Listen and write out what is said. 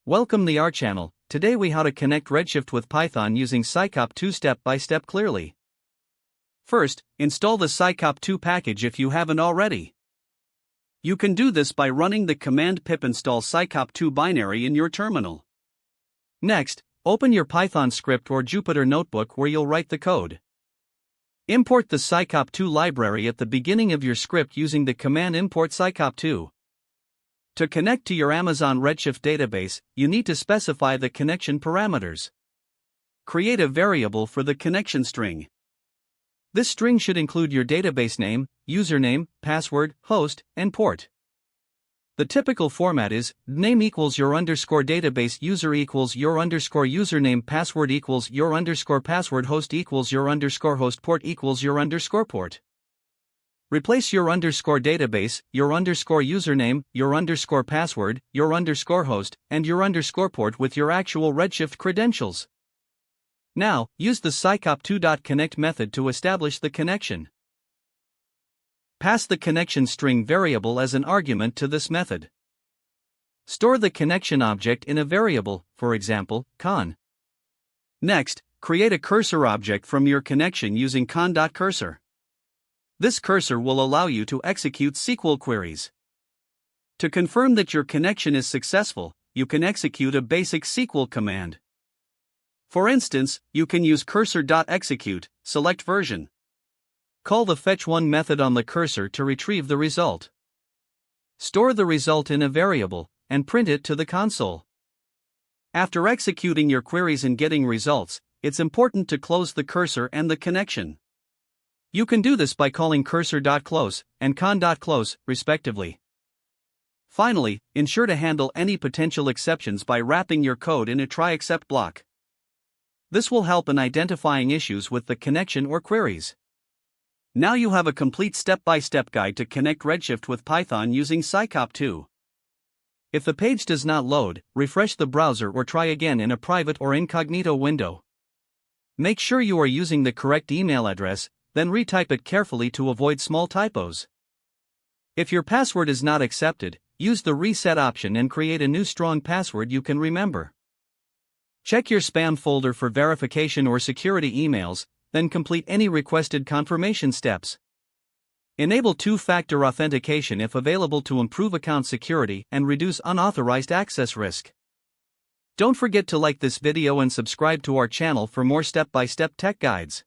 Welcome to our channel. Today we how to connect Redshift with Python using psycopg2 step by step clearly. First, install the psycopg2 package if you haven't already. You can do this by running the command pip install psycopg2 binary in your terminal. Next, open your Python script or Jupyter notebook where you'll write the code. Import the psycopg2 library at the beginning of your script using the command import psycopg2. To connect to your Amazon Redshift database, you need to specify the connection parameters. Create a variable for the connection string. This string should include your database name, username, password, host, and port. The typical format is name equals your underscore database user equals your underscore username password equals your underscore password host equals your underscore host port equals your underscore port. Replace your underscore database, your underscore username, your underscore password, your underscore host, and your underscore port with your actual Redshift credentials. Now, use the psycopg2.connect method to establish the connection. Pass the connection string variable as an argument to this method. Store the connection object in a variable, for example, con. Next, create a cursor object from your connection using con.cursor. This cursor will allow you to execute SQL queries. To confirm that your connection is successful, you can execute a basic SQL command. For instance, you can use cursor.execute, select version. Call the fetch1 method on the cursor to retrieve the result. Store the result in a variable, and print it to the console. After executing your queries and getting results, it's important to close the cursor and the connection. You can do this by calling cursor.close and con.close, respectively. Finally, ensure to handle any potential exceptions by wrapping your code in a try-except block. This will help in identifying issues with the connection or queries. Now you have a complete step-by-step guide to connect Redshift with Python using psycopg2. If the page does not load, refresh the browser or try again in a private or incognito window. Make sure you are using the correct email address, then retype it carefully to avoid small typos. If your password is not accepted, use the reset option and create a new strong password you can remember. Check your spam folder for verification or security emails, then complete any requested confirmation steps. Enable two-factor authentication if available to improve account security and reduce unauthorized access risk. Don't forget to like this video and subscribe to our channel for more step-by-step tech guides.